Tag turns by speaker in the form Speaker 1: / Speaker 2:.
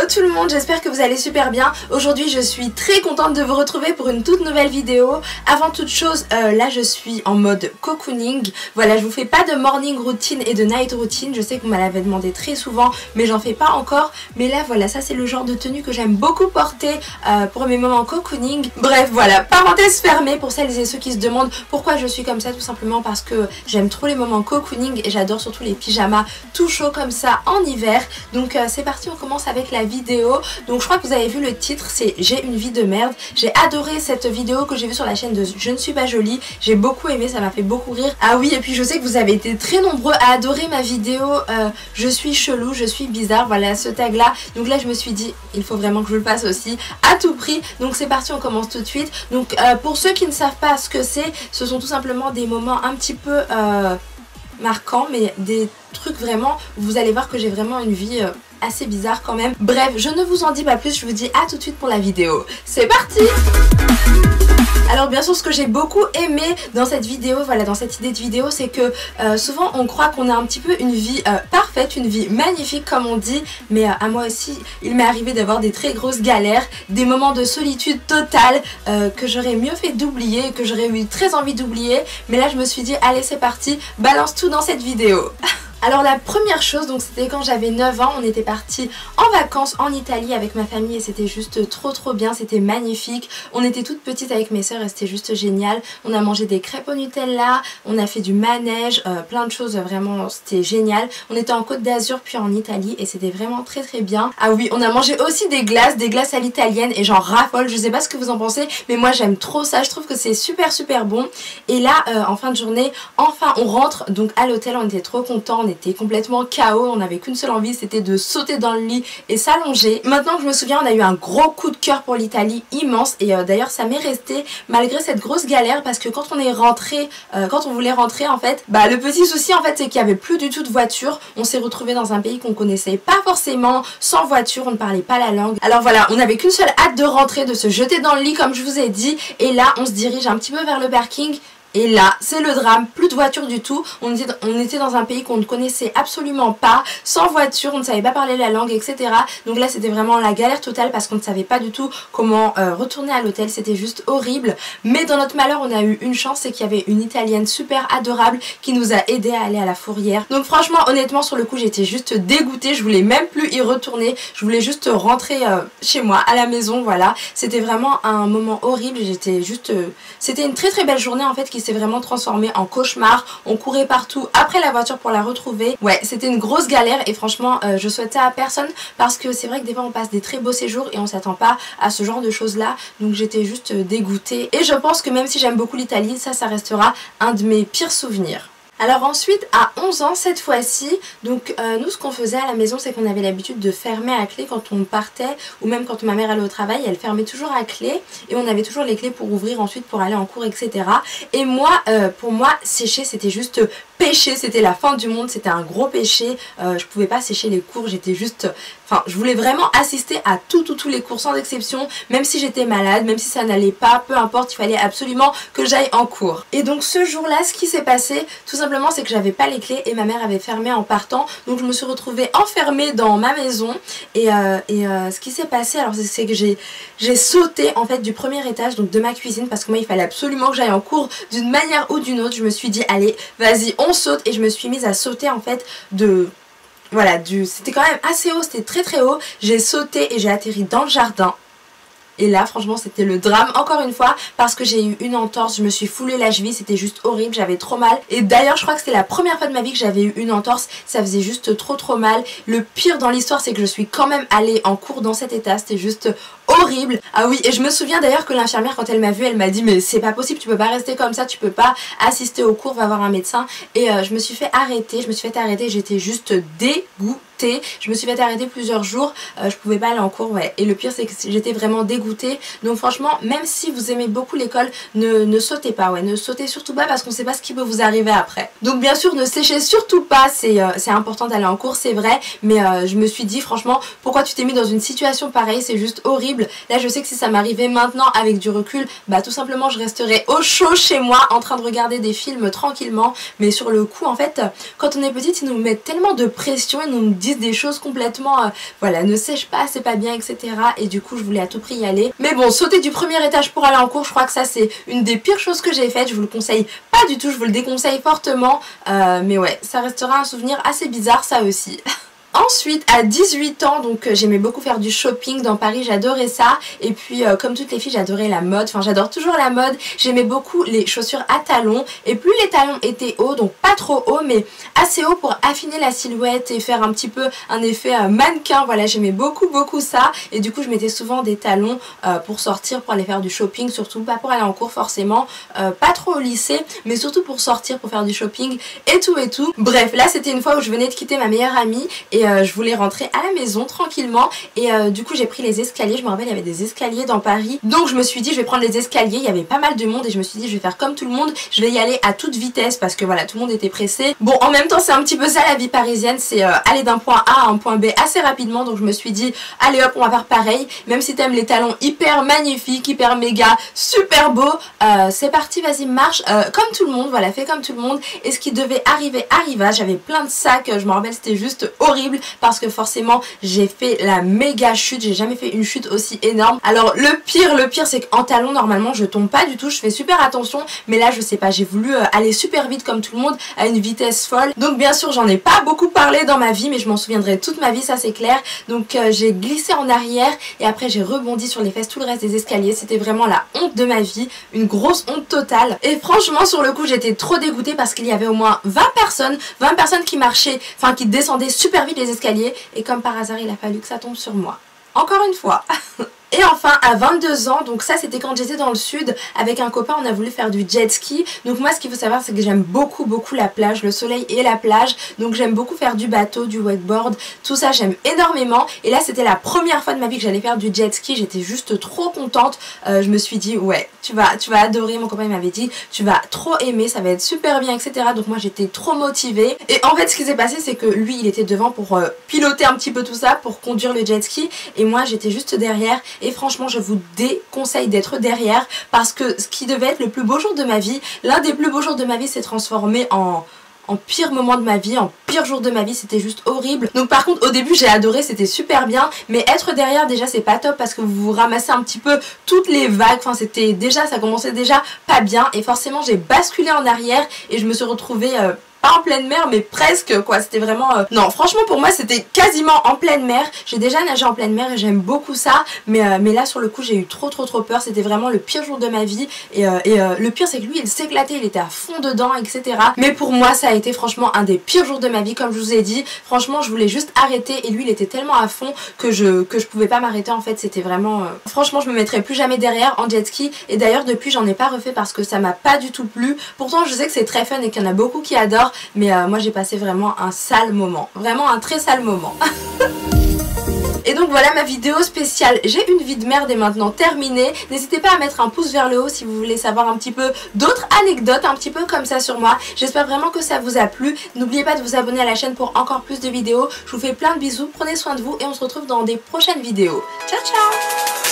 Speaker 1: Hello tout le monde, j'espère que vous allez super bien. Aujourd'hui je suis très contente de vous retrouver pour une toute nouvelle vidéo. Avant toute chose, là je suis en mode cocooning. Voilà, je vous fais pas de morning routine et de night routine. Je sais que vous m'avez demandé très souvent, mais j'en fais pas encore. Mais là voilà, ça c'est le genre de tenue que j'aime beaucoup porter pour mes moments cocooning. Bref voilà, parenthèse fermée pour celles et ceux qui se demandent pourquoi je suis comme ça. Tout simplement parce que j'aime trop les moments cocooning et j'adore surtout les pyjamas tout chauds comme ça en hiver. Donc c'est parti, on commence avec la vidéo. Donc je crois que vous avez vu le titre, c'est J'ai une vie de merde. J'ai adoré cette vidéo que j'ai vue sur la chaîne de Je ne suis pas jolie. J'ai beaucoup aimé, ça m'a fait beaucoup rire. Ah oui, et puis je sais que vous avez été très nombreux à adorer ma vidéo Je suis chelou, je suis bizarre, voilà ce tag là. Donc là je me suis dit, il faut vraiment que je le fasse aussi à tout prix. Donc c'est parti, on commence tout de suite. Donc pour ceux qui ne savent pas ce que c'est, ce sont tout simplement des moments un petit peu marquants, mais des trucs vraiment, vous allez voir que j'ai vraiment une vie assez bizarre quand même. Bref, je ne vous en dis pas plus, je vous dis à tout de suite pour la vidéo. C'est parti! Alors bien sûr, ce que j'ai beaucoup aimé dans cette vidéo, voilà, dans cette idée de vidéo, c'est que souvent on croit qu'on a un petit peu une vie parfaite, une vie magnifique comme on dit, mais à moi aussi il m'est arrivé d'avoir des très grosses galères, des moments de solitude totale que j'aurais mieux fait d'oublier, que j'aurais eu très envie d'oublier, mais là je me suis dit allez c'est parti, balance tout dans cette vidéo. Alors la première chose, donc c'était quand j'avais 9 ans, on était partis en vacances en Italie avec ma famille et c'était juste trop bien, c'était magnifique. On était toutes petites avec mes soeurs et c'était juste génial. On a mangé des crêpes au Nutella, on a fait du manège, plein de choses, vraiment c'était génial. On était en Côte d'Azur puis en Italie et c'était vraiment très bien. Ah oui, on a mangé aussi des glaces à l'italienne et j'en raffole, je sais pas ce que vous en pensez mais moi j'aime trop ça, je trouve que c'est super bon. Et là en fin de journée, enfin on rentre donc à l'hôtel, on était trop contents, on était complètement KO, on n'avait qu'une seule envie, c'était de sauter dans le lit et s'allonger. Maintenant que je me souviens, on a eu un gros coup de cœur pour l'Italie, immense, et d'ailleurs ça m'est resté malgré cette grosse galère parce que quand on est rentré, quand on voulait rentrer en fait, bah le petit souci en fait c'est qu'il n'y avait plus du tout de voiture. On s'est retrouvé dans un pays qu'on connaissait pas forcément, sans voiture, on ne parlait pas la langue. Alors voilà, on n'avait qu'une seule hâte de rentrer, de se jeter dans le lit comme je vous ai dit, et là on se dirige un petit peu vers le parking. Et là, c'est le drame, plus de voiture du tout. On était dans un pays qu'on ne connaissait absolument pas, sans voiture, on ne savait pas parler la langue, etc. Donc là, c'était vraiment la galère totale parce qu'on ne savait pas du tout comment retourner à l'hôtel. C'était juste horrible. Mais dans notre malheur, on a eu une chance, c'est qu'il y avait une Italienne super adorable qui nous a aidé à aller à la fourrière. Donc franchement, honnêtement, sur le coup, j'étais juste dégoûtée. Je voulais même plus y retourner. Je voulais juste rentrer chez moi, à la maison, voilà. C'était vraiment un moment horrible. J'étais juste... C'était une très belle journée en fait qui s'est vraiment transformé en cauchemar. On courait partout après la voiture pour la retrouver. Ouais, c'était une grosse galère et franchement je souhaite ça à personne parce que c'est vrai que des fois on passe des très beaux séjours et on s'attend pas à ce genre de choses là. Donc j'étais juste dégoûtée et je pense que même si j'aime beaucoup l'Italie, ça restera un de mes pires souvenirs. Alors ensuite à 11 ans cette fois-ci, donc nous ce qu'on faisait à la maison c'est qu'on avait l'habitude de fermer à clé quand on partait ou même quand ma mère allait au travail, elle fermait toujours à clé et on avait toujours les clés pour ouvrir ensuite pour aller en cours etc. Et moi pour moi sécher c'était juste péché, c'était la fin du monde, c'était un gros péché, je pouvais pas sécher les cours, j'étais juste... Enfin, je voulais vraiment assister à tous les cours sans exception, même si j'étais malade, même si ça n'allait pas, peu importe, il fallait absolument que j'aille en cours. Et donc ce jour-là, ce qui s'est passé, tout simplement, c'est que j'avais pas les clés et ma mère avait fermé en partant, donc je me suis retrouvée enfermée dans ma maison. Et ce qui s'est passé, alors c'est que j'ai sauté en fait du premier étage, donc de ma cuisine, parce que moi il fallait absolument que j'aille en cours d'une manière ou d'une autre. Je me suis dit, allez, vas-y, on saute, et je me suis mise à sauter en fait de... Voilà, c'était quand même assez haut, c'était très haut. J'ai sauté et j'ai atterri dans le jardin. Et là franchement c'était le drame encore une fois parce que j'ai eu une entorse, je me suis foulé la cheville, c'était juste horrible, j'avais trop mal. Et d'ailleurs je crois que c'était la première fois de ma vie que j'avais eu une entorse, ça faisait juste trop mal. Le pire dans l'histoire c'est que je suis quand même allée en cours dans cet état, c'était juste horrible. Ah oui, et je me souviens d'ailleurs que l'infirmière quand elle m'a vue, elle m'a dit mais c'est pas possible, tu peux pas rester comme ça, tu peux pas assister au cours, va voir un médecin. Et je me suis fait arrêter, j'étais juste dégoûtée. Je me suis fait arrêter plusieurs jours, je pouvais pas aller en cours, ouais. Et le pire c'est que j'étais vraiment dégoûtée. Donc franchement, même si vous aimez beaucoup l'école, ne sautez pas, ouais, ne sautez surtout pas parce qu'on sait pas ce qui peut vous arriver après. Donc bien sûr, ne séchez surtout pas, c'est important d'aller en cours, c'est vrai, mais je me suis dit franchement, pourquoi tu t'es mis dans une situation pareille, c'est juste horrible. Là je sais que si ça m'arrivait maintenant avec du recul, bah tout simplement je resterais au chaud chez moi en train de regarder des films tranquillement. Mais sur le coup en fait, quand on est petite, ils nous mettent tellement de pression, ils nous disent des choses complètement voilà, ne sèche pas, c'est pas bien, etc. Et du coup je voulais à tout prix y aller. Mais bon, sauter du premier étage pour aller en cours, je crois que ça c'est une des pires choses que j'ai faites. Je vous le conseille pas du tout, je vous le déconseille fortement. Mais ouais, ça restera un souvenir assez bizarre ça aussi. Ensuite, à 18 ans, donc j'aimais beaucoup faire du shopping dans Paris, j'adorais ça. Et puis comme toutes les filles, j'adorais la mode, enfin j'adore toujours la mode. J'aimais beaucoup les chaussures à talons. Et plus les talons étaient hauts, donc pas trop hauts, mais assez hauts pour affiner la silhouette et faire un petit peu un effet mannequin. Voilà, j'aimais beaucoup ça. Et du coup, je mettais souvent des talons pour sortir, pour aller faire du shopping. Surtout pas pour aller en cours forcément, pas trop au lycée, mais surtout pour sortir, pour faire du shopping et tout et tout. Bref, là c'était une fois où je venais de quitter ma meilleure amie et je voulais rentrer à la maison tranquillement et du coup j'ai pris les escaliers. Je me rappelle, il y avait des escaliers dans Paris, donc je me suis dit je vais prendre les escaliers. Il y avait pas mal de monde et je me suis dit je vais faire comme tout le monde, je vais y aller à toute vitesse parce que voilà, tout le monde était pressé. Bon, en même temps c'est un petit peu ça la vie parisienne, c'est aller d'un point A à un point B assez rapidement, donc je me suis dit allez hop, on va faire pareil. Même si t'aimes les talons hyper magnifiques, hyper méga, super beaux, c'est parti, vas-y marche, comme tout le monde, voilà, fais comme tout le monde. Et ce qui devait arriver arriva. J'avais plein de sacs, je me rappelle, c'était juste horrible parce que forcément j'ai fait la méga chute. J'ai jamais fait une chute aussi énorme. Alors le pire c'est qu'en talons normalement je tombe pas du tout, je fais super attention, mais là je sais pas, j'ai voulu aller super vite comme tout le monde, à une vitesse folle. Donc bien sûr j'en ai pas beaucoup parlé dans ma vie, mais je m'en souviendrai toute ma vie, ça c'est clair. Donc j'ai glissé en arrière et après j'ai rebondi sur les fesses tout le reste des escaliers. C'était vraiment la honte de ma vie, une grosse honte totale. Et franchement sur le coup j'étais trop dégoûtée parce qu'il y avait au moins 20 personnes qui marchaient, enfin qui descendaient super vite les escaliers, et comme par hasard il a fallu que ça tombe sur moi. Encore une fois. Et enfin à 22 ans, donc ça c'était quand j'étais dans le sud avec un copain, on a voulu faire du jet ski. Donc moi ce qu'il faut savoir c'est que j'aime beaucoup la plage, le soleil et la plage. Donc j'aime beaucoup faire du bateau, du wakeboard, tout ça j'aime énormément. Et là c'était la première fois de ma vie que j'allais faire du jet ski, j'étais juste trop contente. Je me suis dit ouais tu vas adorer, mon copain il m'avait dit tu vas trop aimer, ça va être super bien, etc. Donc moi j'étais trop motivée. Et en fait ce qui s'est passé c'est que lui il était devant pour piloter un petit peu tout ça, pour conduire le jet ski, et moi j'étais juste derrière. Et franchement je vous déconseille d'être derrière parce que ce qui devait être le plus beau jour de ma vie, l'un des plus beaux jours de ma vie s'est transformé en pire moment de ma vie, en pire jour de ma vie. C'était juste horrible. Donc par contre au début j'ai adoré, c'était super bien, mais être derrière déjà c'est pas top parce que vous vous ramassez un petit peu toutes les vagues. Enfin c'était déjà, ça commençait déjà pas bien et forcément j'ai basculé en arrière et je me suis retrouvée pas en pleine mer mais presque quoi. C'était vraiment non franchement pour moi c'était quasiment en pleine mer. J'ai déjà nagé en pleine mer et j'aime beaucoup ça, mais là sur le coup j'ai eu trop peur. C'était vraiment le pire jour de ma vie et le pire c'est que lui il s'éclatait, il était à fond dedans, etc. Mais pour moi ça a été franchement un des pires jours de ma vie. Comme je vous ai dit, franchement je voulais juste arrêter et lui il était tellement à fond que je pouvais pas m'arrêter. En fait c'était vraiment franchement je me mettrai plus jamais derrière en jet ski. Et d'ailleurs depuis j'en ai pas refait parce que ça m'a pas du tout plu. Pourtant je sais que c'est très fun et qu'il y en a beaucoup qui adorent, mais moi j'ai passé vraiment un sale moment, vraiment un très sale moment. Et donc voilà ma vidéo spéciale j'ai une vie de merde est maintenant terminée. N'hésitez pas à mettre un pouce vers le haut si vous voulez savoir un petit peu d'autres anecdotes un petit peu comme ça sur moi. J'espère vraiment que ça vous a plu. N'oubliez pas de vous abonner à la chaîne pour encore plus de vidéos. Je vous fais plein de bisous, prenez soin de vous et on se retrouve dans des prochaines vidéos. Ciao ciao.